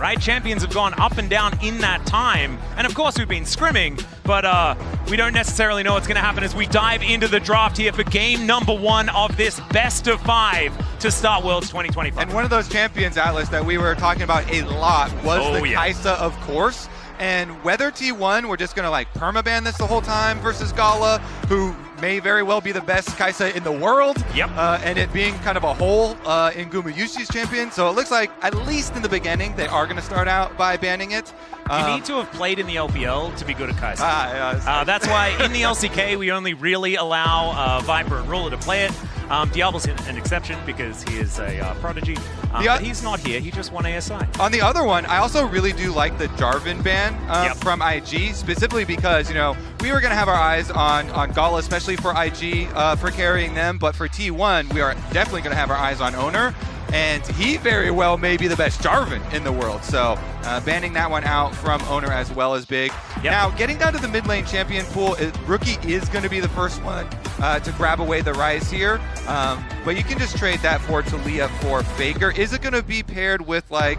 right? Champions have gone up and down in that time. And of course, we've been scrimming, but we don't necessarily know what's going to happen as we dive into the draft here for game number 1 of this best of 5 to start Worlds 2025. And one of those champions, Atlas, that we were talking about a lot was Kaisa, of course. And whether T1, we're just going to like permaban this the whole time versus Gala, who may very well be the best Kaisa in the world. Yep. And it being kind of a hole in Gumayusi's champion. So it looks like, at least in the beginning, they are going to start out by banning it. You need to have played in the LPL to be good at Kaisa. Yeah, that's why in the LCK, we only really allow Viper and Ruler to play it. Diablo's an exception because he is a prodigy. But he's not here. He just won ASI. On the other one, I also really do like the Jarvan ban from IG, specifically because, you know, we were going to have our eyes on Gala, especially for IG, for carrying them. But for T1, we are definitely going to have our eyes on Oner. And he very well may be the best Jarvan in the world. So banning that one out from Oner as well is big. Yep. Now, getting down to the mid lane champion pool, Rookie is going to be the first one to grab away the Rise here. But you can just trade that for Talia for Faker. Is it going to be paired with like,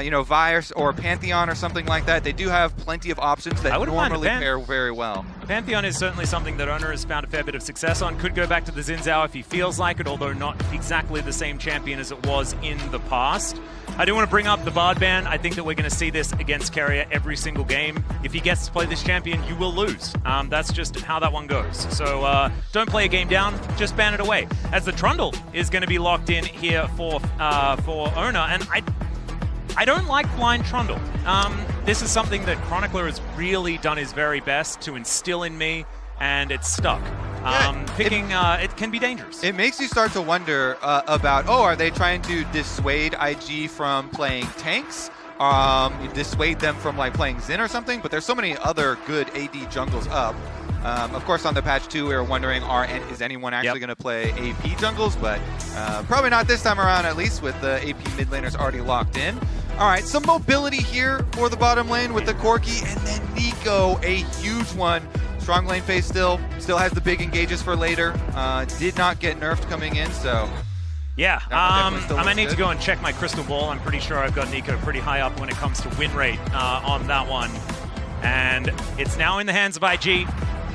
you know, Vi or Pantheon or something like that? They do have plenty of options that normally pair very well. Pantheon is certainly something that Oner has found a fair bit of success on. Could go back to the Xin Zhao if he feels like it, although not exactly the same champion as it was in the past. I do want to bring up the Bard ban. I think that we're going to see this against Keria every single game. If he gets to play this champion, you will lose. That's just how that one goes. So don't play a game down, just ban it away. As the Trundle is going to be locked in here for Oner, and I don't like blind Trundle. This is something that Chronicler has really done his very best to instill in me, and it's stuck. It can be dangerous. It makes you start to wonder about, are they trying to dissuade IG from playing tanks? Dissuade them from like playing Xin or something? But there's so many other good AD jungles up. Of course, on the patch 2, we were wondering, is anyone actually going to play AP jungles? But probably not this time around, at least, with the AP mid laners already locked in. All right, some mobility here for the bottom lane with the Corki, and then Nico, a huge one. Strong lane phase still has the big engages for later. Did not get nerfed coming in, so... Yeah, I might need to go and check my crystal ball. I'm pretty sure I've got Nico pretty high up when it comes to win rate on that one. And it's now in the hands of IG,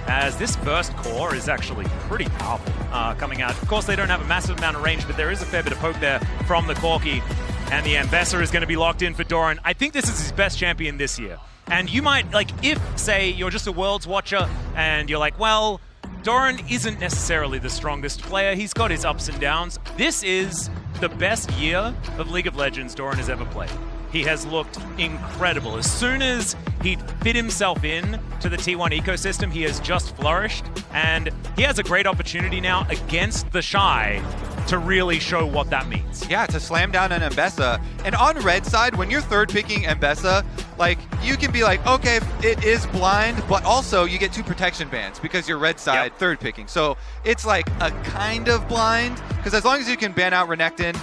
as this first core is actually pretty powerful coming out. Of course, they don't have a massive amount of range, but there is a fair bit of poke there from the Corki. And the Ambassador is going to be locked in for Doran. I think this is his best champion this year. And you might, like, if, say, you're just a Worlds watcher and you're like, well, Doran isn't necessarily the strongest player. He's got his ups and downs. This is the best year of League of Legends Doran has ever played. He has looked incredible. As soon as he fit himself in to the T1 ecosystem, he has just flourished. And he has a great opportunity now against the Shy to really show what that means. Yeah, to slam down an Mbessa. And on red side, when you're third picking Mbessa, like, you can be like, okay, it is blind, but also you get 2 protection bans because you're red side third picking. So it's like a kind of blind, because as long as you can ban out Renekton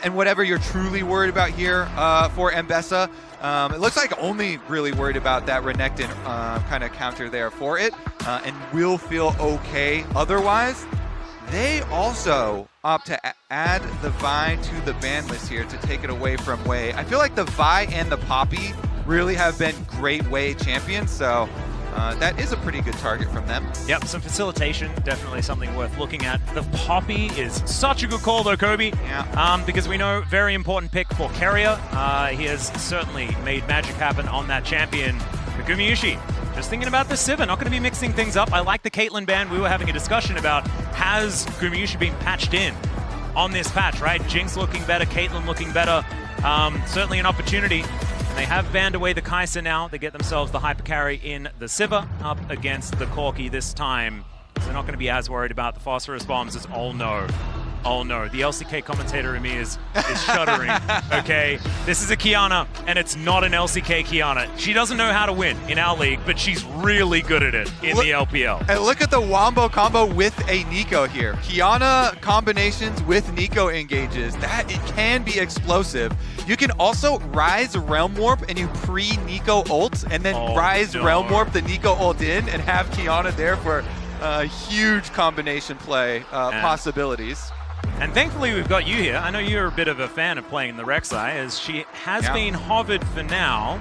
and whatever you're truly worried about here for Mbessa, it looks like only really worried about that Renekton kind of counter there for it, and will feel okay otherwise. They also opt to add the Vi to the ban list here to take it away from Wei. I feel like the Vi and the Poppy really have been great Wei champions, so that is a pretty good target from them. Yep, some facilitation, definitely something worth looking at. The Poppy is such a good call though, Kobe. Yeah. Because we know, very important pick for Keria. He has certainly made magic happen on that champion. But Gumayusi, just thinking about the Sivir, not going to be mixing things up. I like the Caitlyn ban. We were having a discussion about, has Gumayusi been patched in on this patch, right? Jinx looking better, Caitlyn looking better. Certainly an opportunity. And they have banned away the Kaisa now. They get themselves the hyper carry in the Sivir up against the Corki this time. So they're not going to be as worried about the phosphorus bombs as, oh no. Oh no, the LCK commentator in me is shuddering, okay? This is a Kiana, and it's not an LCK Kiana. She doesn't know how to win in our league, but she's really good at it in the LPL. And look at the Wombo combo with a Nico here. Kiana combinations with Nico engages. That, it can be explosive. You can also Rise Realm Warp and you pre-Nico ult, and then Realm Warp the Nico ult in and have Kiana there for huge combination play possibilities. And thankfully we've got you here. I know you're a bit of a fan of playing the Rek'Sai, as she has been hovered for now.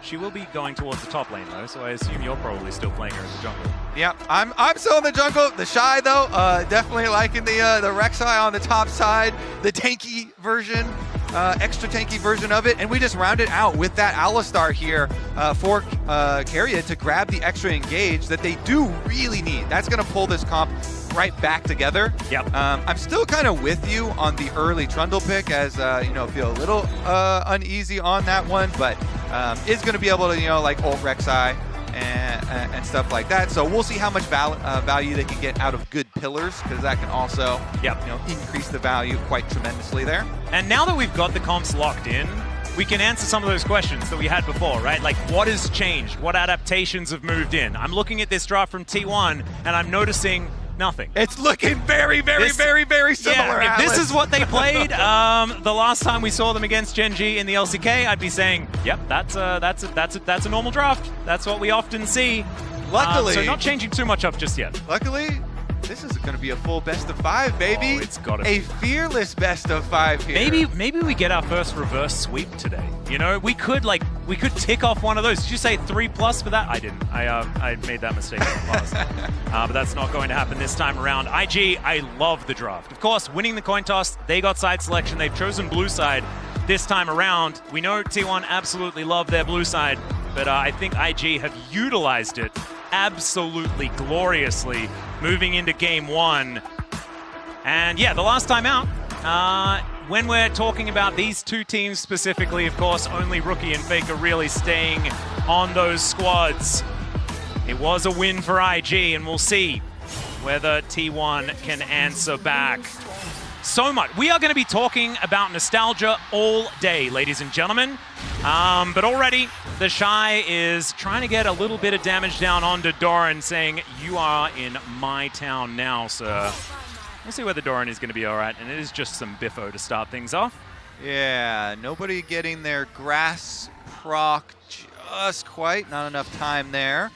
She will be going towards the top lane though, so I assume you're probably still playing her in the jungle. Yeah, I'm still in the jungle. The Shy though, definitely liking the Rek'Sai on the top side, the tanky version, extra tanky version of it, and we just round it out with that Alistar here for Keria to grab the extra engage that they do really need. That's gonna pull this comp right back together. Yep. I'm still kind of with you on the early Trundle pick, as you know, feel a little uneasy on that one, but is going to be able to, you know, like ult Rek'Sai and stuff like that. So we'll see how much value they can get out of good pillars, because that can also, you know, increase the value quite tremendously there. And now that we've got the comps locked in, we can answer some of those questions that we had before, right? Like, what has changed? What adaptations have moved in? I'm looking at this draft from T1, and I'm noticing nothing. It's looking very similar. Yeah, if this is what they played the last time we saw them against Gen G in the LCK, I'd be saying, yep, that's a normal draft. That's what we often see. Luckily, so not changing too much up just yet. Luckily, this is going to be a full best of 5, baby. Oh, it's gotta be a fearless best of 5 Maybe here. we get our first reverse sweep today. You know, we could tick off one of those. Did you say 3+ for that? I didn't. I made that mistake in the past. But that's not going to happen this time around. IG, I love the draft. Of course, winning the coin toss, they got side selection. They've chosen blue side this time around. We know T1 absolutely love their blue side, but I think IG have utilized it absolutely gloriously moving into game 1. And yeah, the last time out, when we're talking about these two teams specifically, of course, only Rookie and Faker really staying on those squads. It was a win for IG, and we'll see whether T1 can answer back. So much. We are going to be talking about nostalgia all day, ladies and gentlemen. But already, the Shy is trying to get a little bit of damage down onto Doran, saying, "You are in my town now, sir." We'll see whether Doran is going to be all right, and it is just some biffo to start things off. Yeah, nobody getting their grass proc just quite. Not enough time there.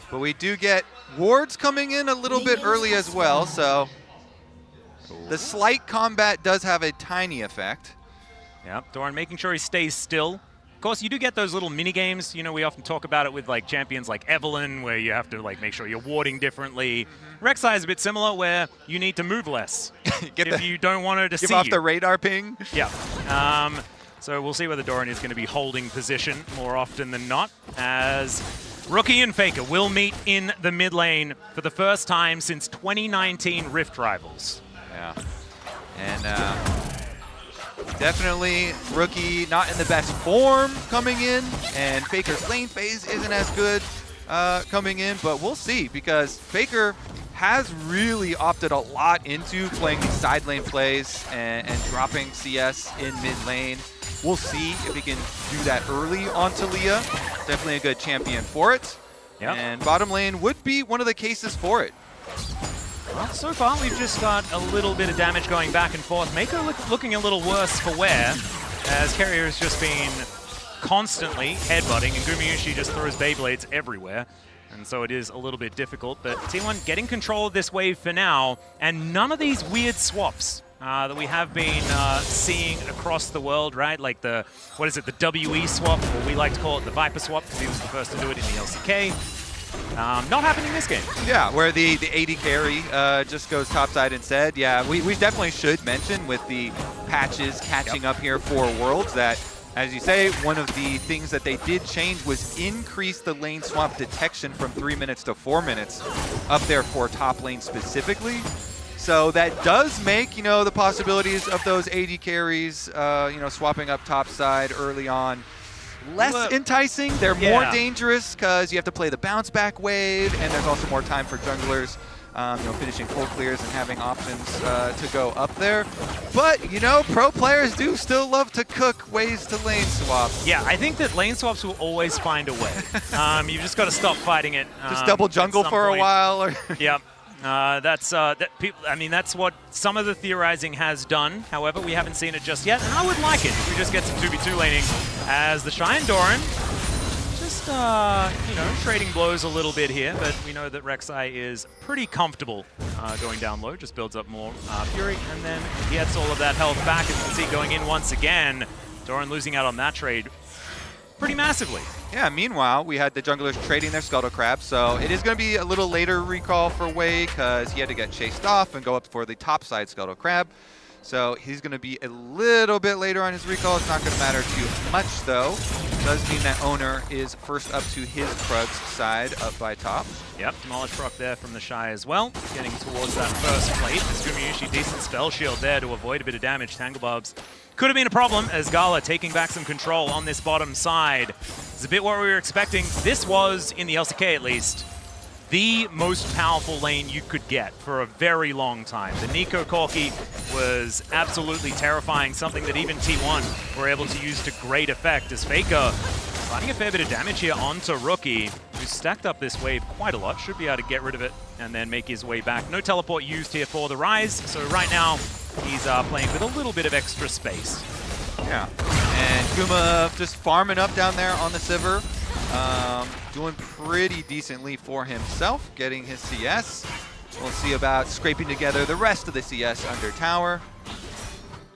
But we do get wards coming in a little bit early as well, so the slight combat does have a tiny effect. Yep, Doran making sure he stays still. Of course, you do get those little mini games. You know, we often talk about it with like champions like Evelyn, where you have to like make sure you're warding differently. Rek'Sai is a bit similar, where you need to move less if you don't want her to see you. Give off the radar ping. Yeah. So we'll see whether Doran is going to be holding position more often than not, as Rookie and Faker will meet in the mid lane for the first time since 2019 Rift Rivals. Yeah. And definitely Rookie not in the best form coming in, and Faker's lane phase isn't as good coming in, but we'll see, because Faker has really opted a lot into playing these side lane plays and dropping CS in mid lane. We'll see if he can do that early on Talia. Definitely a good champion for it. Yep. And bottom lane would be one of the cases for it. Well, so far we've just got a little bit of damage going back and forth. Mako looking a little worse for wear, as Keria has just been constantly headbutting, and Gumayusi just throws Beyblades everywhere. And so it is a little bit difficult, but T1 getting control of this wave for now, and none of these weird swaps that we have been seeing across the world, right? Like the, what is it, the WE swap, or we like to call it the Viper swap, because he was the first to do it in the LCK. Not happening this game. Yeah, where the AD carry just goes topside instead. Yeah, we definitely should mention with the patches catching up here for Worlds that, as you say, one of the things that they did change was increase the lane swap detection from 3 minutes to 4 minutes up there for top lane specifically. So that does make, you know, the possibilities of those AD carries, you know, swapping up topside early on less enticing. They're more dangerous because you have to play the bounce back wave, and there's also more time for junglers, you know, finishing full clears and having options to go up there. But, you know, pro players do still love to cook ways to lane swap. Yeah, I think that lane swaps will always find a way. You've just got to stop fighting it. Just double jungle for a while. Or yep. That's what some of the theorizing has done. However, we haven't seen it just yet, and I would like it if we just get some 2v2 laning, as the Shy and Doran just, you know, trading blows a little bit here, but we know that Rek'Sai is pretty comfortable going down low, just builds up more Fury, and then he gets all of that health back, as you can see, going in once again. Doran losing out on that trade pretty massively. Yeah, meanwhile, we had the junglers trading their Scuttle Crab, so it is going to be a little later recall for Wei because he had to get chased off and go up for the top side Scuttle Crab. So he's going to be a little bit later on his recall. It's not going to matter too much, though. Does mean that Oner is first up to his Krug's side, up by top. Yep, Demolish Rock there from the Shy as well. Getting towards that first plate. This Gumayusi, decent spell shield there to avoid a bit of damage. Tangle Bubs could have been a problem as Gala taking back some control on this bottom side. It's a bit what we were expecting. This was, in the LCK at least, the most powerful lane you could get for a very long time. The Nico Corki was absolutely terrifying, something that even T1 were able to use to great effect as Faker finding a fair bit of damage here onto Rookie, who stacked up this wave quite a lot, should be able to get rid of it and then make his way back. No teleport used here for the Rise, so right now he's playing with a little bit of extra space. Yeah, and Guma just farming up down there on the Sivir. Doing pretty decently for himself, getting his CS. We'll see about scraping together the rest of the CS under tower,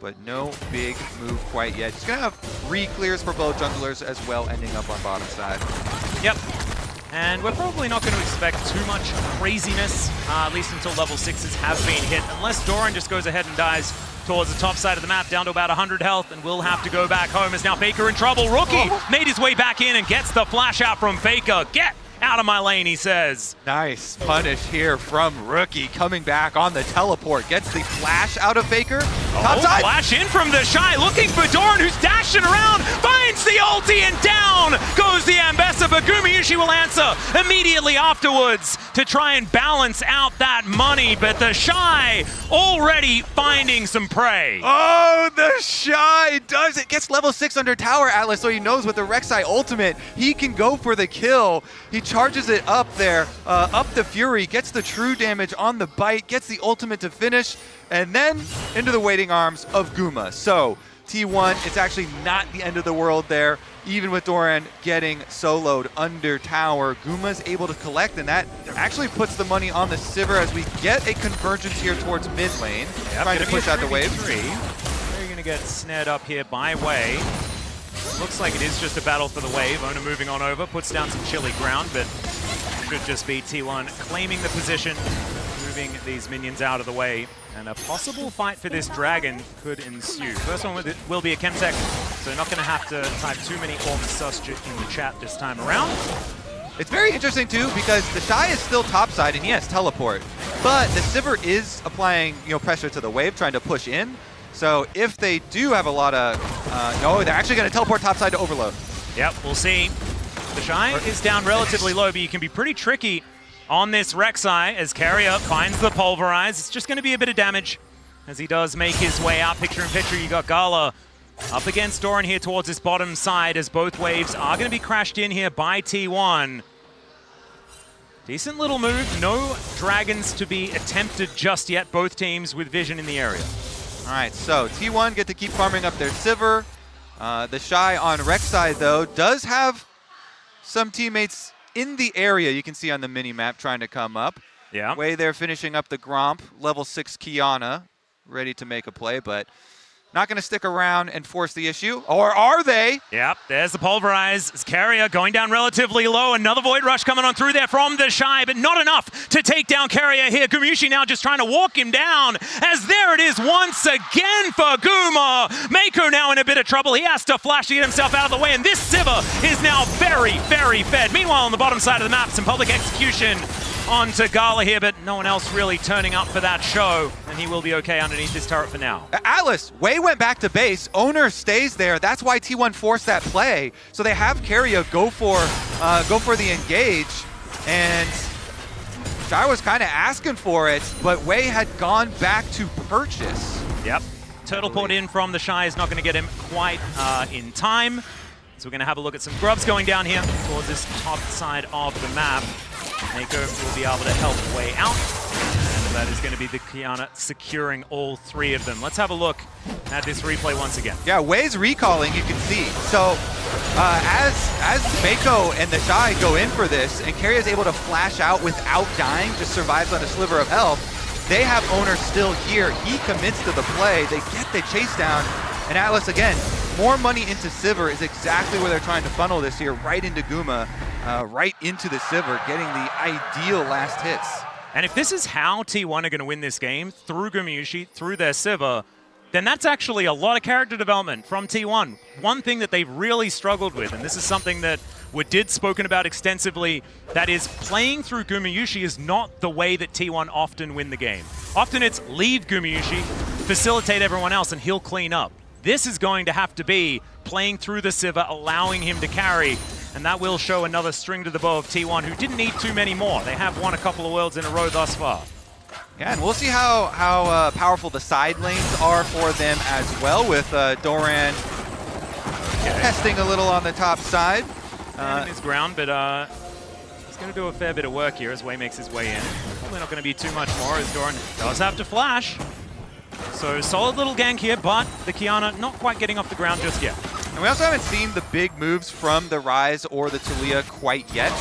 but no big move quite yet. He's going to have 3 clears for both junglers as well, ending up on bottom side. Yep. And we're probably not going to expect too much craziness, at least until level 6s have been hit, unless Doran just goes ahead and dies towards the top side of the map, down to about 100 health, and will have to go back home as now Faker in trouble. Rookie made his way back in and gets the flash out from Faker. Get out of my lane, he says. Nice punish here from Rookie, coming back on the teleport. Gets the flash out of Faker. Top side. Flash in from the Shy, looking for Doran, who's dashing around, finds the ulti, and down goes the Ambassador, but Gumayusi will answer immediately afterwards to try and balance out that money, but the Shy already finding some prey. Oh, the Shy does it. Gets level 6 under tower, Atlas, so he knows with the Rek'Sai ultimate, he can go for the kill. He charges it up there, up the Fury, gets the true damage on the bite, gets the ultimate to finish, and then into the waiting arms of Guma. So T1, it's actually not the end of the world there. Even with Doran getting soloed under tower, Guma's able to collect, and that actually puts the money on the Sivir as we get a convergence here towards mid lane. Yep, trying to push out the wave. They're going to get snared up here by Wei. Looks like it is just a battle for the wave. Oner moving on over, puts down some chilly ground, but should just be T1 claiming the position, moving these minions out of the way, and a possible fight for this dragon could ensue. First one will be a Chemtech, so not going to have to type too many sus in the chat this time around. It's very interesting too because the Shy is still topside and he has teleport, but the Sivir is applying pressure to the wave, trying to push in. So if they do have a lot of, no, they're actually going to teleport topside to overload. Yep, we'll see. The Shy is down relatively low, but you can be pretty tricky on this Rek'Sai as Keria finds the Pulverize. It's just going to be a bit of damage as he does make his way out. Picture in picture, you got Gala up against Doran here towards his bottom side as both waves are going to be crashed in here by T1. Decent little move. No dragons to be attempted just yet. Both teams with vision in the area. All right, so T1 get to keep farming up their Sivir. The Shy on Rek'Sai, though, does have some teammates in the area you can see on the mini-map trying to come up. Yeah. Way they're finishing up the Gromp, level 6 Kiana, ready to make a play, but not going to stick around and force the issue. Or are they? Yep, there's the Pulverize. Keria going down relatively low. Another Void Rush coming on through there from the Shy, but not enough to take down Keria here. Gumayusi now just trying to walk him down, as there it is once again for Guma. Mako now in a bit of trouble. He has to flash to get himself out of the way, and this Sivir is now very, very fed. Meanwhile, on the bottom side of the map, some public execution onto Gala here, but no one else really turning up for that show, and he will be okay underneath this turret for now. Atlas, Wei went back to base. Oner stays there. That's why T1 forced that play. So they have Keria go for the engage, and Shy was kind of asking for it, but Wei had gone back to purchase. Yep. Turtle port in from the Shy is not going to get him quite in time. So we're going to have a look at some grubs going down here towards this top side of the map. Mako will be able to help Wei out. And that is going to be the Kiana securing all 3 of them. Let's have a look at this replay once again. Yeah, Wei's recalling, you can see. So As Mako and the Shy go in for this, and Keria is able to flash out without dying, just survives on a sliver of health, they have Oner still here. He commits to the play. They get the chase down, and Atlas, again, more money into Sivir is exactly where they're trying to funnel this here, right into Guma, right into the Sivir, getting the ideal last hits. And if this is how T1 are going to win this game, through Gumayusi, through their Sivir, then that's actually a lot of character development from T1. One thing that they've really struggled with, and this is something that we did spoken about extensively, that is playing through Gumayusi is not the way that T1 often win the game. Often it's leave Gumayusi, facilitate everyone else, and he'll clean up. This is going to have to be playing through the Sivir, allowing him to carry, and that will show another string to the bow of T1, who didn't need too many more. They have won a couple of worlds in a row thus far. Yeah, and we'll see how powerful the side lanes are for them as well, with Doran testing a little on the top side. In his ground, but he's going to do a fair bit of work here as Wei makes his way in. Probably not going to be too much more, as Doran does have to flash. So solid little gank here, but the Kiana not quite getting off the ground just yet. And we also haven't seen the big moves from the Ryze or the Taliyah quite yet.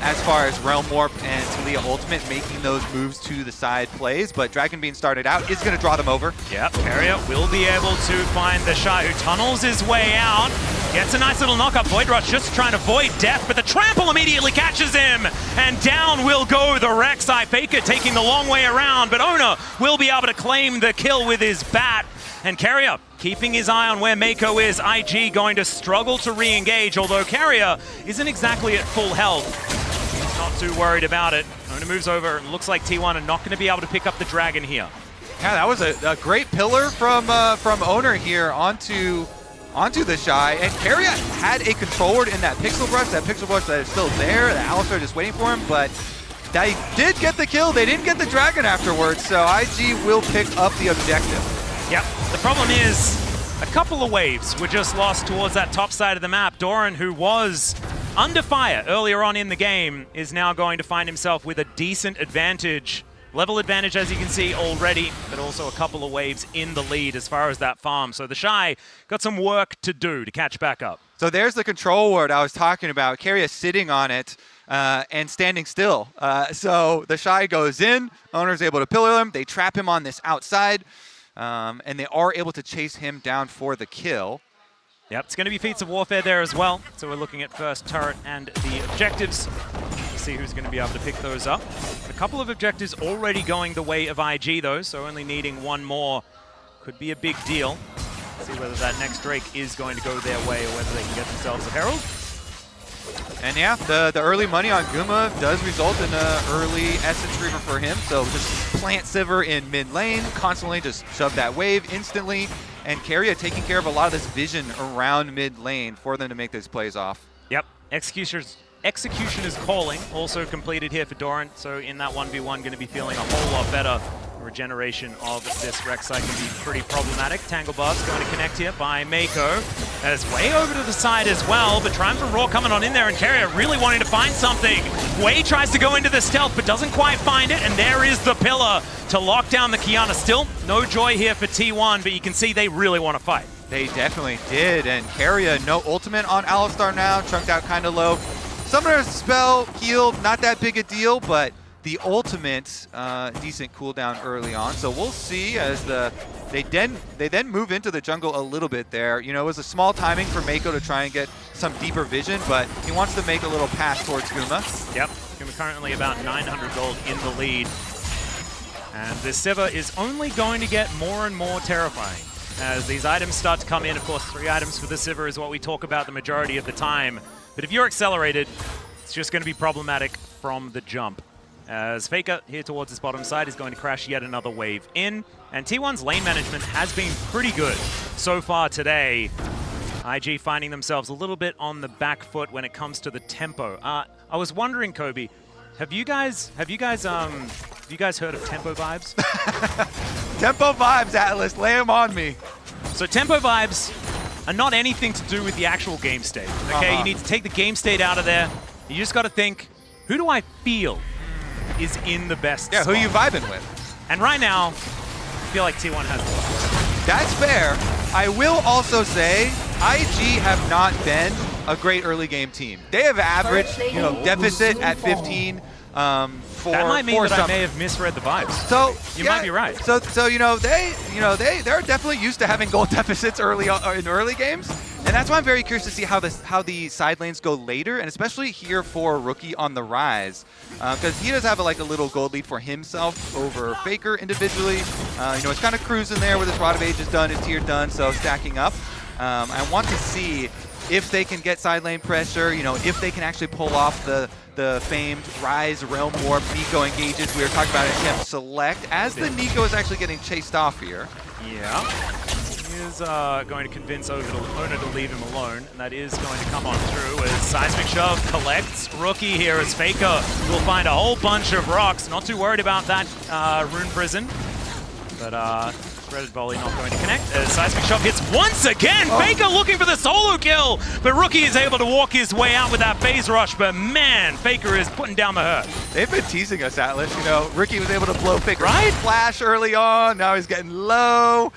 As far as Realm Warp and Taliyah Ultimate making those moves to the side plays, but Dragon Beam started out, is going to draw them over. Yep, Keria will be able to find the Shy, who tunnels his way out. Gets a nice little knock-up. Void Rush just trying to avoid death, but the trample immediately catches him. And down will go the Rek'Sai. Faker taking the long way around, but Oner will be able to claim the kill with his bat. And Keria keeping his eye on where Mako is. IG going to struggle to re-engage, although Keria isn't exactly at full health. He's not too worried about it. Oner moves over, and looks like T1 are not going to be able to pick up the dragon here. Yeah, that was a great pillar from Oner here onto the Shy, and Keria had a control ward in that pixel brush that is still there, that Alistar just waiting for him, but they did get the kill. They didn't get the dragon afterwards, so IG will pick up the objective. Yep, the problem is a couple of waves were just lost towards that top side of the map. Doran, who was under fire earlier on in the game, is now going to find himself with a decent advantage. Level advantage, as you can see already, but also a couple of waves in the lead as far as that farm. So the Shy got some work to do to catch back up. So there's the control ward I was talking about. Keria sitting on it and standing still. So the Shy goes in, Oner's able to pillar him, they trap him on this outside, and they are able to chase him down for the kill. Yep, it's going to be feats of warfare there as well. So we're looking at first turret and the objectives. See who's going to be able to pick those up. A couple of objectives already going the way of IG though, so only needing one more could be a big deal. See whether that next Drake is going to go their way or whether they can get themselves a Herald. And yeah, the early money on Guma does result in an early Essence Reaver for him, so just plant Sivir in mid lane, constantly just shove that wave instantly, and Keria taking care of a lot of this vision around mid lane for them to make these plays off. Yep, Execution is calling, also completed here for Doran, so in that 1v1 going to be feeling a whole lot better. Regeneration of this Rek'Sai can be pretty problematic. Tangle Buzz going to connect here by Mako. That is way over to the side as well, but Triumphant Roar coming on in there, and Keria really wanting to find something. Wei tries to go into the stealth, but doesn't quite find it, and there is the pillar to lock down the Kiana. Still no joy here for T1, but you can see they really want to fight. They definitely did, and Keria, no ultimate on Alistar now, chunked out kind of low. Summoner's spell, healed, not that big a deal, but the ultimate, decent cooldown early on. So we'll see as they then move into the jungle a little bit there. You know, it was a small timing for Mako to try and get some deeper vision, but he wants to make a little pass towards Guma. Yep, Guma currently about 900 gold in the lead. And this Sivir is only going to get more and more terrifying as these items start to come in. Of course, 3 items for the Sivir is what we talk about the majority of the time. But if you're accelerated, it's just going to be problematic from the jump. As Faker here towards his bottom side is going to crash yet another wave in. And T1's lane management has been pretty good so far today. IG finding themselves a little bit on the back foot when it comes to the tempo. I was wondering, Kobe, have you guys heard of tempo vibes? Tempo vibes, Atlas, lay them on me. So tempo vibes are not anything to do with the actual game state. Okay, you need to take the game state out of there. You just got to think, who do I feel is in the best spot? Who you vibing with? And right now, I feel like T1 has the vibe. That's fair. I will also say, IG have not been a great early game team. They have averaged, deficit at 15. That might mean that I may have misread the vibes. So you might be right. So they're definitely used to having gold deficits early in early games, and that's why I'm very curious to see how the side lanes go later, and especially here for Rookie on the rise, because he does have a little gold lead for himself over Faker individually. It's kind of cruising there with his Rod of Ages done, his tier done, so stacking up. I want to see if they can get side lane pressure, if they can actually pull off the famed Rise Realm Warp Nico engages. We were talking about him select as the Nico is actually getting chased off here. Yeah. He is going to convince Oner to leave him alone, and that is going to come on through as Seismic Shove collects Rookie here as Faker will find a whole bunch of rocks. Not too worried about that Rune Prison, but threaded volley not going to connect as Seismic Shove hits once again. Faker looking for the solo kill, but Rookie is able to walk his way out with that phase rush, but man, Faker is putting down the hurt. They've been teasing us, Atlas. Rookie was able to blow Faker's flash early on. Now he's getting low,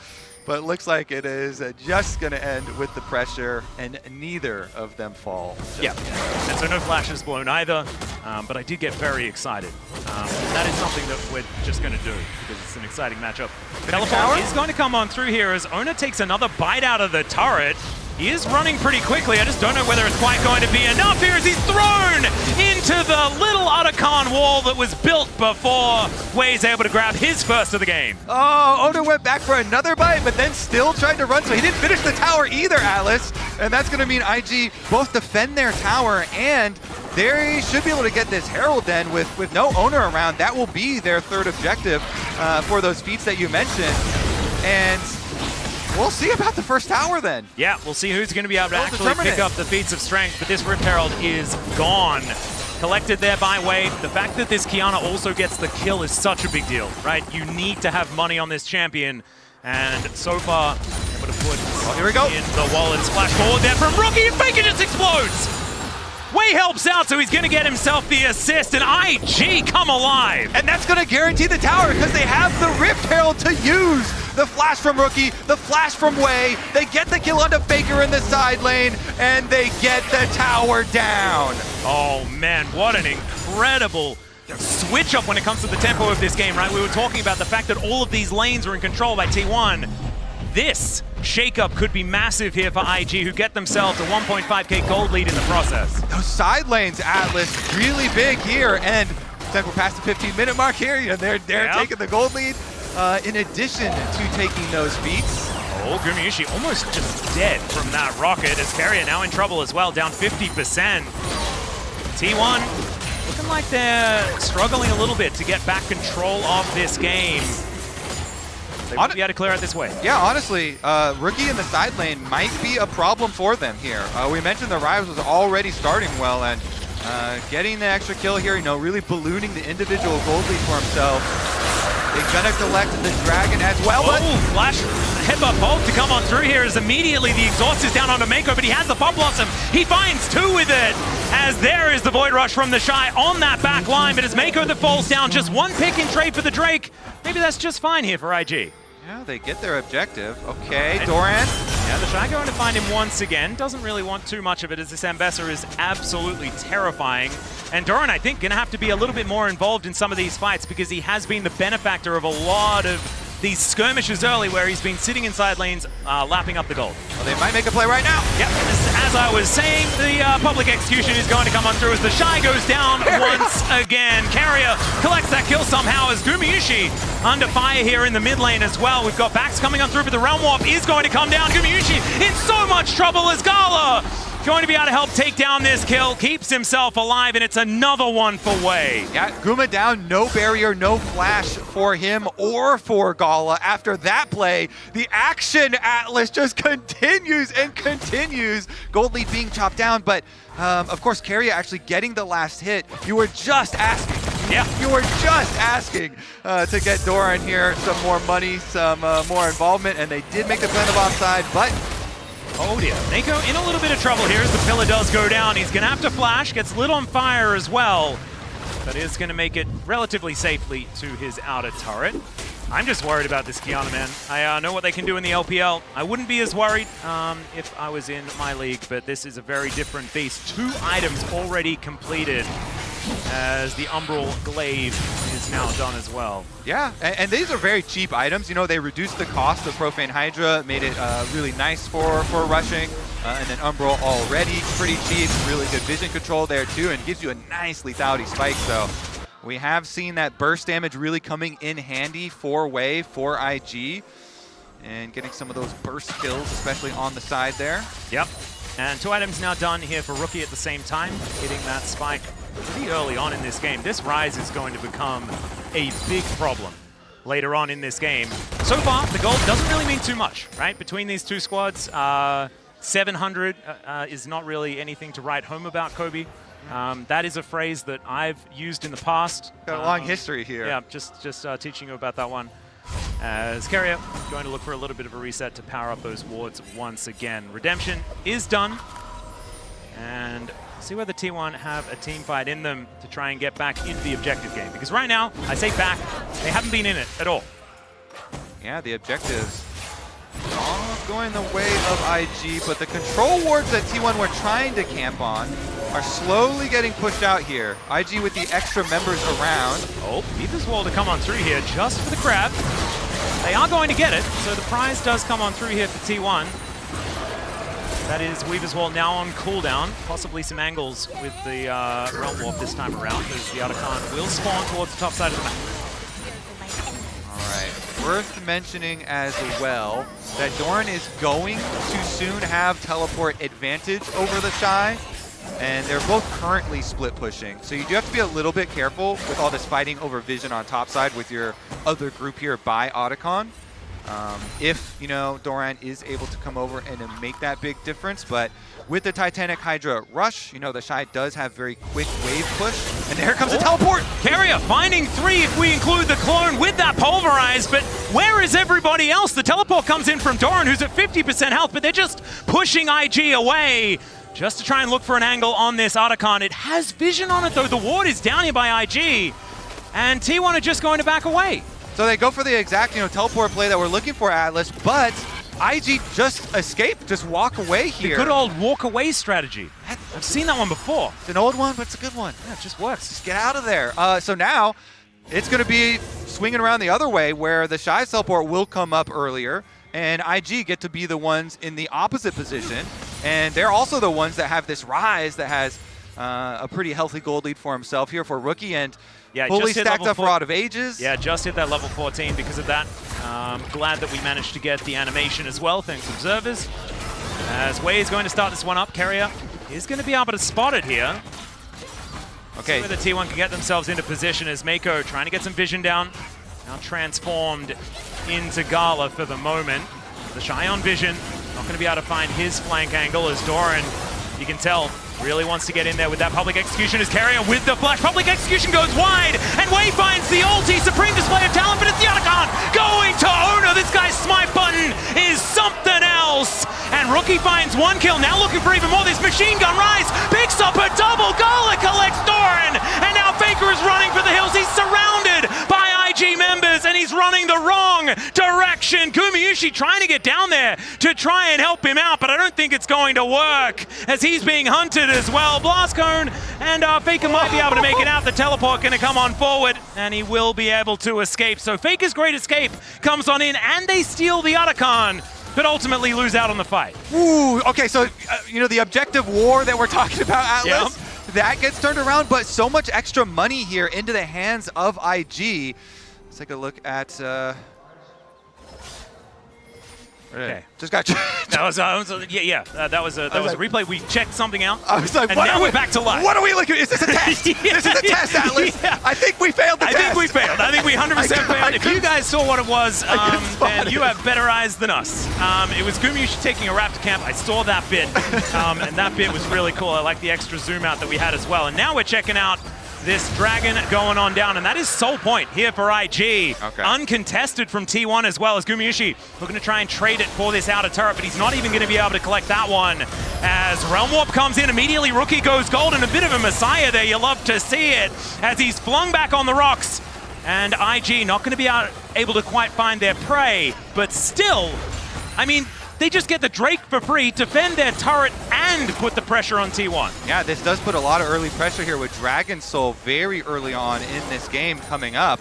but it looks like it is just going to end with the pressure, and neither of them fall. Yeah, and so no flashes blown either, but I did get very excited. That is something that we're just going to do because it's an exciting matchup. Teleport is going to come on through here as Oner takes another bite out of the turret. He is running pretty quickly. I just don't know whether it's quite going to be enough here as he's thrown into the little Otacon wall that was built before Wei's able to grab his first of the game. Oh, Oner went back for another bite, but then still tried to run, so he didn't finish the tower either, Atlas. And that's going to mean IG both defend their tower, and they should be able to get this Herald then with no Oner around. That will be their third objective for those feats that you mentioned. And we'll see about the first tower then. Yeah, we'll see who's going to be able to actually pick up the feats of strength, but this Rift Herald is gone. Collected there by Wei. The fact that this Kiana also gets the kill is such a big deal, right? You need to have money on this champion, and so far, able to put here we go. In the wallet. Splash forward there from Rookie, and Faker just explodes! Wei helps out, so he's going to get himself the assist, and IG come alive! And that's going to guarantee the tower because they have the Rift Herald to use. The flash from Rookie, the flash from Wei. They get the kill onto Faker in the side lane, and they get the tower down. Oh man, what an incredible switch up when it comes to the tempo of this game, right? We were talking about the fact that all of these lanes are in control by T1. This shakeup could be massive here for IG, who get themselves a 1.5k gold lead in the process. Those side lanes, Atlas, really big here, and we're past the 15-minute mark here. They're taking the gold lead. In addition to taking those feats. Oh, Gumayusi almost just dead from that rocket as Keria now in trouble as well, down 50%. T1 looking like they're struggling a little bit to get back control of this game. They might be able to clear out this way. Yeah, honestly, Rookie in the side lane might be a problem for them here. We mentioned the Rise was already starting well, and getting the extra kill here, really ballooning the individual gold lead for himself. They're gonna collect the dragon as well. Oh, flash headbutt bolt to come on through here as immediately the exhaust is down onto Mako, but he has the Pump Blossom. He finds two with it, as there is the Void Rush from the Shy on that back line, but it's Mako that falls down. Just one pick and trade for the Drake. Maybe that's just fine here for IG. Yeah, they get their objective. Okay, Doran. Yeah, the Shy going to find him once again. Doesn't really want too much of it as this Ambassador is absolutely terrifying. And Doran, I think, going to have to be a little bit more involved in some of these fights because he has been the benefactor of a lot of these skirmishes early where he's been sitting inside lanes, lapping up the gold. Well, they might make a play right now. Yep, as I was saying, the public execution is going to come on through as the Shy goes down once again. Keria collects that kill somehow as Gumayusi under fire here in the mid lane as well. We've got backs coming on through, but the Realm Warp is going to come down. Gumayusi in so much trouble as Gala going to be able to help take down this kill, keeps himself alive, and it's another one for Wei. Yeah, Guma down, no barrier, no flash for him or for Gala. After that play, the action, Atlas, just continues and continues. Gold lead being chopped down, but of course, Keria actually getting the last hit. You were just asking. Yeah. You were just asking to get Doran here some more money, some more involvement, and they did make the plan of offside, but oh dear, Mako in a little bit of trouble here as the pillar does go down. He's gonna have to flash, gets lit on fire as well, but is gonna make it relatively safely to his outer turret. I'm just worried about this Kiana, man. I know what they can do in the LPL. I wouldn't be as worried if I was in my league, but this is a very different beast. 2 items already completed as the Umbral Glaive is now done as well. Yeah, and these are very cheap items. You know, they reduced the cost of Profane Hydra, made it really nice for rushing. And then Umbral already pretty cheap, really good vision control there too, and gives you a nice lethality spike. So we have seen that burst damage really coming in handy for Wave, for IG, and getting some of those burst kills, especially on the side there. Yep, and 2 items now done here for Rookie at the same time, hitting that spike pretty early on in this game. This Rise is going to become a big problem later on in this game. So far, the gold doesn't really mean too much, right? Between these 2 squads, 700 is not really anything to write home about, Kobe. That is a phrase that I've used in the past. Got a long history here. Yeah, just teaching you about that one. As Keria going to look for a little bit of a reset to power up those wards once again. Redemption is done. And see whether T1 have a team fight in them to try and get back into the objective game. Because right now, I say back, they haven't been in it at all. Yeah, the objectives all going the way of IG, but the control wards that T1 were trying to camp on are slowly getting pushed out here. IG with the extra members around. Oh, Weaver's Wall to come on through here just for the crab. They are going to get it, so the prize does come on through here for T1. That is Weaver's Wall now on cooldown. Possibly some angles with the Realm Warp this time around, as the Otacon will spawn towards the top side of the map. Worth mentioning as well that Doran is going to soon have teleport advantage over the Shy, and they're both currently split pushing. So you do have to be a little bit careful with all this fighting over vision on top side with your other group here by Otacon. If, you know, Doran is able to come over and make that big difference, but with the Titanic Hydra rush, you know, the Shy does have very quick wave push, and there comes the teleport! Keria finding 3 if we include the clone with that pulverize, but where is everybody else? The teleport comes in from Doran, who's at 50% health, but they're just pushing IG away just to try and look for an angle on this Otacon. It has vision on it though, the ward is down here by IG, and T1 are just going to back away. So they go for the exact, you know, teleport play that we're looking for, Atlas, but IG just escape, just walk away here. The good old walk away strategy. I've seen that one before. It's an old one, but it's a good one. Yeah, it just works. Just get out of there. So now it's going to be swinging around the other way where the Shy teleport will come up earlier and IG get to be the ones in the opposite position. And they're also the ones that have this Rise that has a pretty healthy gold lead for himself here for Rookie, and yeah, fully stacked up for Out of Ages. Yeah, just hit that level 14 because of that. Glad that we managed to get the animation as well, thanks observers. As Wei is going to start this one up, Keria is going to be able to spot it here. Okay. See whether T1 can get themselves into position as Mako trying to get some vision down. Now transformed into Gala for the moment. The Shy on vision, not going to be able to find his flank angle as Doran, you can tell, really wants to get in there with that public execution as Keria with the flash. Public execution goes wide, and Wei finds the ulti. Supreme display of talent, but it's the Otacon going to Oner. This guy's smite button is something else. And Rookie finds 1 kill, now looking for even more. This machine gun Rise picks up a double. Gala collects Doran, and now Faker is running for the hills. He's surrounded by IG members, and he's running the wrong direction. Gumayusi trying to get down there to try and help him out, but I don't think it's going to work as he's being hunted as well. Blast Cone, and Faker might be able to make it out. The teleport going to come on forward, and he will be able to escape. So Faker's great escape comes on in, and they steal the Otacon, but ultimately lose out on the fight. Ooh, okay, so, you know, the objective war that we're talking about, Atlas, that gets turned around, but so much extra money here into the hands of IG. Let's take a look at... Okay. Just got that was that was a replay. We checked something out. I was like, and now we're back to life. What are we looking at? Is this a test? This is a test, Atlas. Yeah. I think we failed the test. I think we failed. I think we 100% failed. If you guys saw what it was, then you have better eyes than us. It was Gumayusi taking a raptor camp. I saw that bit, and that bit was really cool. I like the extra zoom out that we had as well. And now we're checking out this dragon going on down, and that is sole point here for IG. Okay. Uncontested from T1 as well as Gumayusi looking to try and trade it for this outer turret, but he's not even going to be able to collect that one. As Realm Warp comes in, immediately Rookie goes gold, and a bit of a messiah there. You love to see it as he's flung back on the rocks. And IG not going to be able to quite find their prey, but still, I mean, they just get the Drake for free, defend their turret, and put the pressure on T1. Yeah, this does put a lot of early pressure here with Dragon Soul very early on in this game coming up.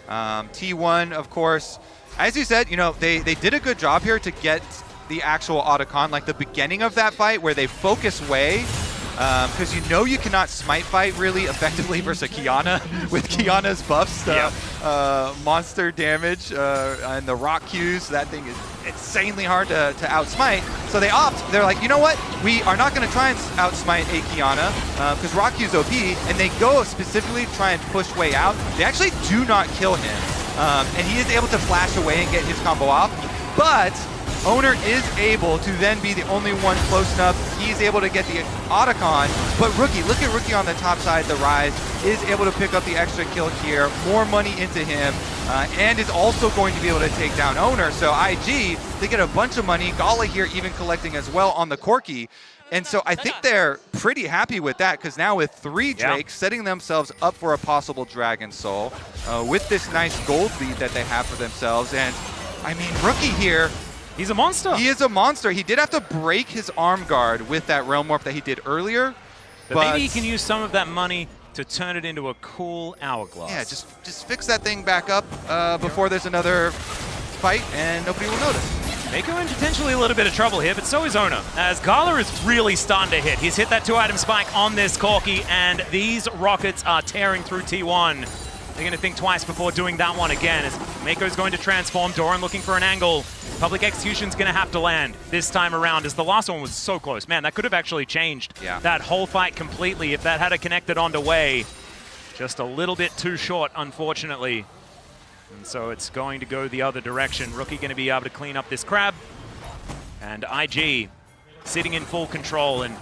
T1, of course, as you said, you know, they did a good job here to get the actual Otacon, like the beginning of that fight where they focus Wei, because you know you cannot smite fight really effectively versus Kiana with Kiana's buffs, monster damage, and the rock Qs. That thing is insanely hard to outsmite. So they opt, they're like, you know what? We are not going to try and outsmite a Kiana because rock Q's OP, and they go specifically try and push Wei out. They actually do not kill him, and he is able to flash away and get his combo off. But Oner is able to then be the only one close enough. He's able to get the Otacon, but Rookie, look at Rookie on the top side, the Rise, is able to pick up the extra kill here, more money into him, and is also going to be able to take down Oner. So IG, they get a bunch of money, Gala here even collecting as well on the Corki. And so I think they're pretty happy with that, because now with 3 Drakes setting themselves up for a possible Dragon Soul, with this nice gold lead that they have for themselves. And I mean, Rookie here, he's a monster. he is a monster. He did have to break his arm guard with that Realm Warp that he did earlier. But maybe he can use some of that money to turn it into a cool hourglass. Yeah, just fix that thing back up before there's another fight and nobody will notice. Mako in potentially a little bit of trouble here, but so is Oner, as Gala is really starting to hit. He's hit that 2-item spike on this Corki, and these rockets are tearing through T1. They're going to think twice before doing that one again, as Mako's going to transform. Doran looking for an angle. Public Execution's going to have to land this time around, as the last one was so close. Man, that could have actually changed that whole fight completely if that had connected onto Wei. Just a little bit too short, unfortunately. And so it's going to go the other direction. Rookie going to be able to clean up this crab. And IG sitting in full control. And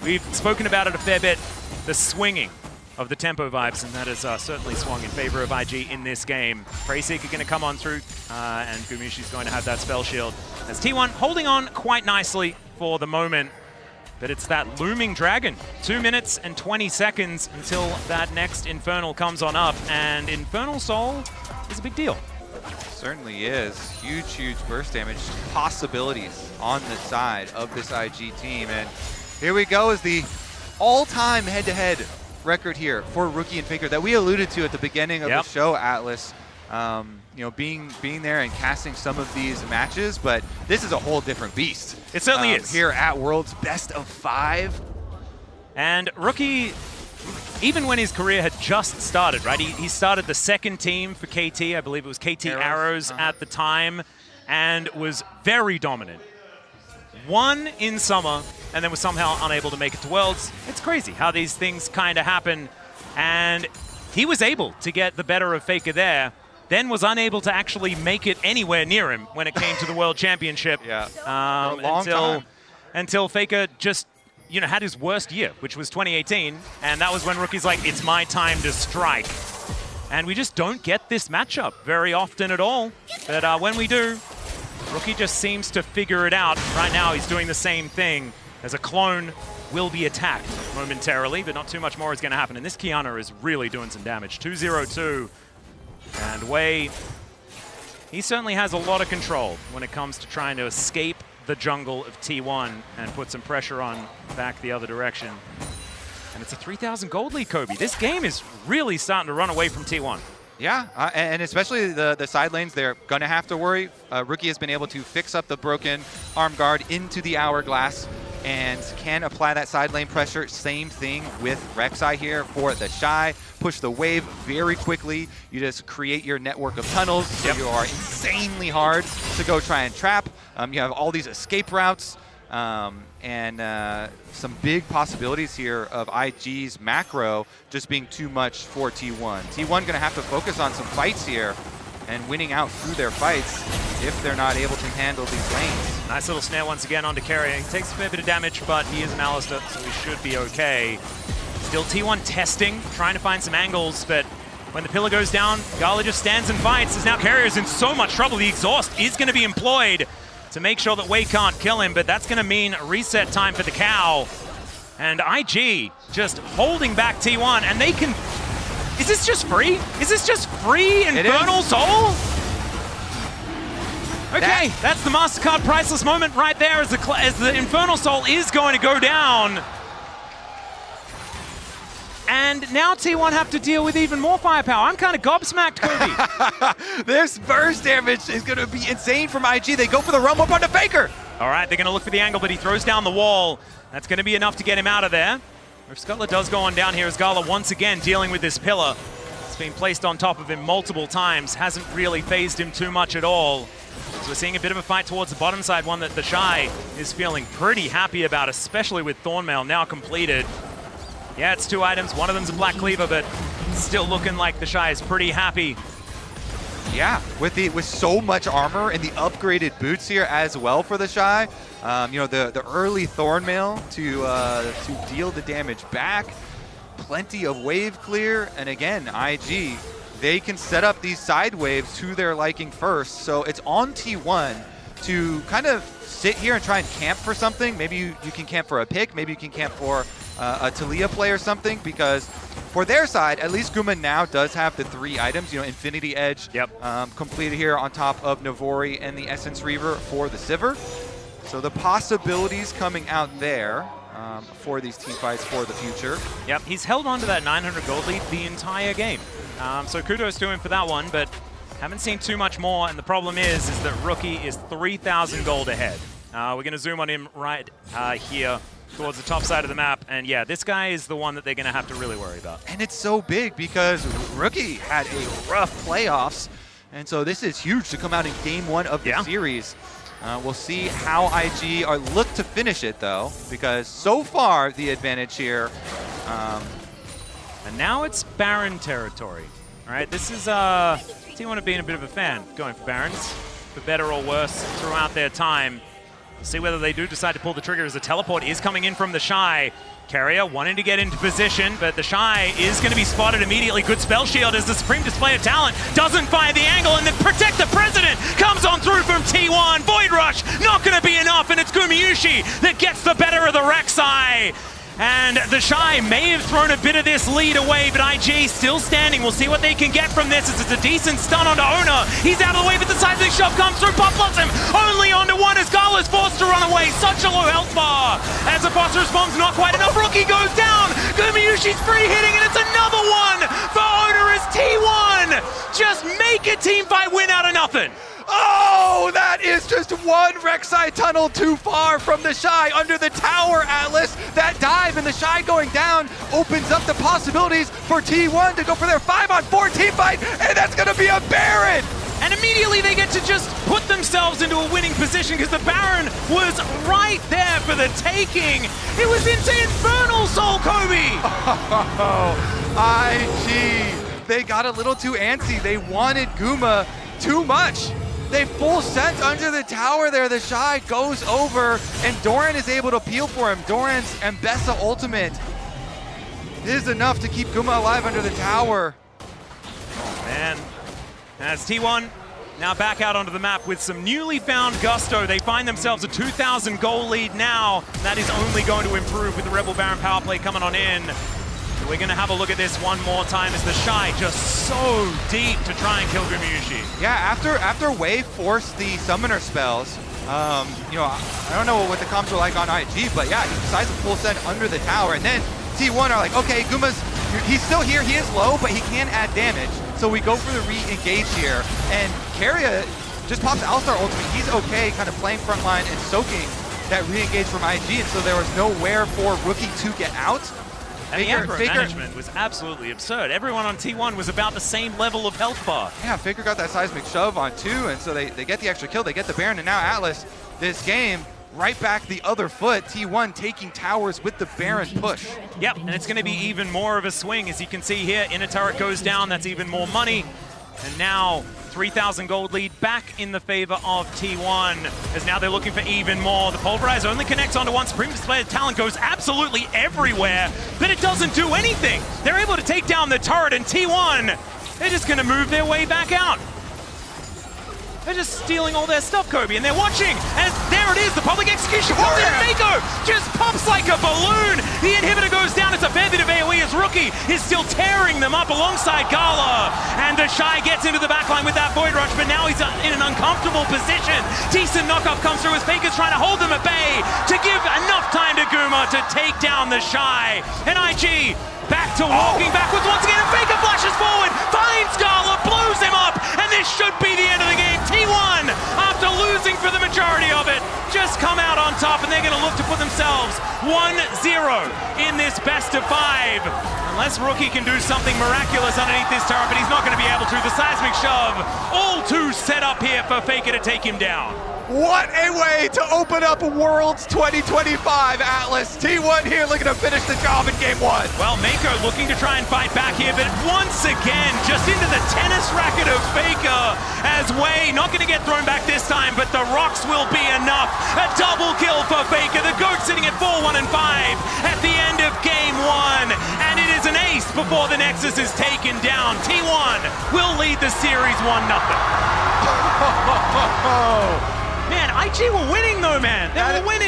we've spoken about it a fair bit, the swinging of the tempo vibes, and that has certainly swung in favor of IG in this game. Preyseeker going to come on through, and Gumayusi's going to have that spell shield. As T1 holding on quite nicely for the moment, but it's that looming dragon. 2 minutes and 20 seconds until that next Infernal comes on up, and Infernal Soul is a big deal. Certainly is. Huge, huge burst damage possibilities on the side of this IG team. And here we go is the all-time head-to-head record here for Rookie and Faker that we alluded to at the beginning of the show, Atlas. You know, being there and casting some of these matches, but this is a whole different beast. It certainly is. Here at World's Best of 5. And Rookie, even when his career had just started, right? He started the second team for KT, I believe it was KT Arrows at the time, and was very dominant. Won in summer, and then was somehow unable to make it to Worlds. It's crazy how these things kind of happen. And he was able to get the better of Faker there, then was unable to actually make it anywhere near him when it came to the World Championship. Until Faker just, you know, had his worst year, which was 2018. And that was when Rookie's like, it's my time to strike. And we just don't get this matchup very often at all. But when we do, Rookie just seems to figure it out. Right now, he's doing the same thing as a clone will be attacked momentarily, but not too much more is going to happen. And this Kiana is really doing some damage. 2-0-2. And Wei, he certainly has a lot of control when it comes to trying to escape the jungle of T1 and put some pressure on back the other direction. And it's a 3,000 gold lead, Kobe. This game is really starting to run away from T1. Yeah, and especially the side lanes, they're going to have to worry. Rookie has been able to fix up the broken arm guard into the hourglass and can apply that side lane pressure. Same thing with Rek'Sai here for the Shy. Push the wave very quickly. You just create your network of tunnels, so you are insanely hard to go try and trap. You have all these escape routes. And some big possibilities here of IG's macro just being too much for T1. T1 going to have to focus on some fights here and winning out through their fights if they're not able to handle these lanes. Nice little snare once again onto Keria. He takes a fair bit of damage, but he is an Alistair, so he should be okay. Still T1 testing, trying to find some angles, but when the pillar goes down, Gala just stands and fights, as now Keria's in so much trouble. The exhaust is going to be employed to make sure that Wei can't kill him, but that's going to mean reset time for the cow. And IG just holding back T1, and they can Is this just free? Is this just free Infernal Soul? Okay, that's the MasterCard priceless moment right there as the Infernal Soul is going to go down. And now T1 have to deal with even more firepower. I'm kind of gobsmacked, Kobe. This burst damage is going to be insane from IG. They go for the rumble up onto Faker. All right, they're going to look for the angle, but he throws down the wall. That's going to be enough to get him out of there. If Scuttler does go on down here, as Gala once again dealing with this pillar. It's been placed on top of him multiple times. Hasn't really phased him too much at all. So we're seeing a bit of a fight towards the bottom side, one that the Shy is feeling pretty happy about, especially with Thornmail now completed. Yeah, it's 2 items. One of them's a Black Cleaver, but still looking like the Shy is pretty happy. Yeah, with so much armor and the upgraded boots here as well for the Shy. You know, the early Thornmail to deal the damage back. Plenty of wave clear, and again, IG, they can set up these side waves to their liking first. So it's on T1 to kind of sit here and try and camp for something. Maybe you can camp for a pick, maybe you can camp for a Talia play or something, because for their side, at least Guma now does have the 3 items, you know, Infinity Edge completed here on top of Navori and the Essence Reaver for the Sivir. So the possibilities coming out there for these team fights for the future. Yep, he's held on to that 900 gold lead the entire game. So kudos to him for that one, but haven't seen too much more, and the problem is that Rookie is 3,000 gold ahead. We're going to zoom on him right here towards the top side of the map, and yeah, this guy is the one that they're going to have to really worry about. And it's so big because Rookie had a rough playoffs, and so this is huge to come out in game 1 of the series. We'll see how IG are look to finish it though, because so far the advantage here. And now it's Baron territory. All right, this is T1 being a bit of a fan, going for Barons, for better or worse throughout their time. We'll see whether they do decide to pull the trigger as the teleport is coming in from the Shy. Keria wanting to get into position, but the Shy is going to be spotted immediately. Good spell shield as the Supreme Display of Talent doesn't find the angle, and then Protect the President comes on through from T1. Void Rush, not going to be enough, and it's Gumayusi that gets the better of the Rek'Sai. And the Shy may have thrown a bit of this lead away, but IG still standing. We'll see what they can get from this. It's a decent stun onto Oner. He's out of the way, but the seismic shove comes through. Pop loves him only onto one as Gala's forced to run away. Such a low health bar. As the boss responds, not quite enough. Rookie goes down. Gumayusi's free hitting, and it's another one for Oner as T1 just make a team fight win out of nothing. Oh, that is just one Rek'Sai tunnel too far from the Shy under the tower, Atlas. That dive and the Shy going down opens up the possibilities for T1 to go for their 5-on-4 team fight, and that's going to be a Baron. And immediately they get to just put themselves into a winning position because the Baron was right there for the taking. It was into Infernal Soul, Kobe. Oh, IG, they got a little too antsy. They wanted Guma too much. They full sent under the tower there. The Shy goes over, and Doran is able to peel for him. Doran's Mbessa ultimate is enough to keep Guma alive under the tower. Oh, man. As T1 now back out onto the map with some newly found gusto. They find themselves a 2,000 goal lead now. That is only going to improve with the Rebel Baron power play coming on in. We're going to have a look at this one more time as the Shy just so deep to try and kill Gumayusi. Yeah, after Wave forced the summoner spells, you know, I don't know what the comps were like on IG, but yeah, he decides to full send under the tower, and then T1 are like, okay, he's still here, he is low, but he can add damage, so we go for the re-engage here, and Keria just pops Alistar ultimate. He's okay kind of playing frontline and soaking that re-engage from IG, and so there was nowhere for Rookie to get out. And the aggro management was absolutely absurd. Everyone on T1 was about the same level of health bar. Yeah, Faker got that seismic shove on 2, and so they get the extra kill, they get the Baron, and now Atlas, this game, right back the other foot, T1 taking towers with the Baron push. Yep, and it's going to be even more of a swing. As you can see here, inner turret goes down, that's even more money. And now 3,000 gold lead back in the favor of T1, as now they're looking for even more. The Pulverize only connects onto one. Supreme Display of Talent goes absolutely everywhere, but it doesn't do anything. They're able to take down the turret, and T1, they're just going to move their way back out. They're just stealing all their stuff, Kobe, and they're watching. And there it is, the public execution. Warrior Mako just pops like a balloon. The inhibitor goes down. It's a fair bit of AoE as Rookie Rookie is still tearing them up alongside Gala. And the Shy gets into the backline with that Void Rush, but now he's in an uncomfortable position. Decent knockup comes through as Faker's trying to hold them at bay to give enough time to Guma to take down the Shy. And IG back to walking backwards once again, and Faker flashes forward, finds Gala, blows him up, and this should be the end of the game. T1, after losing for the majority of it, just come out on top, and they're going to look to put themselves 1-0 in this best of 5. Unless Rookie can do something miraculous underneath this turret, but he's not going to be able to. The seismic shove, all too set up here for Faker to take him down. What a way to open up Worlds 2025, Atlas. T1 here looking to finish the job in game 1. Well, Mako looking to try and fight back here, but once again, just into the tennis racket of Faker as Way, not going to get thrown back this time, but the rocks will be enough. A double kill for Faker. The GOAT sitting at 4-1-5 at the end of game 1. And it is an ace before the Nexus is taken down. T1 will lead the series 1-0. Man, IG were winning though, man. They were winning.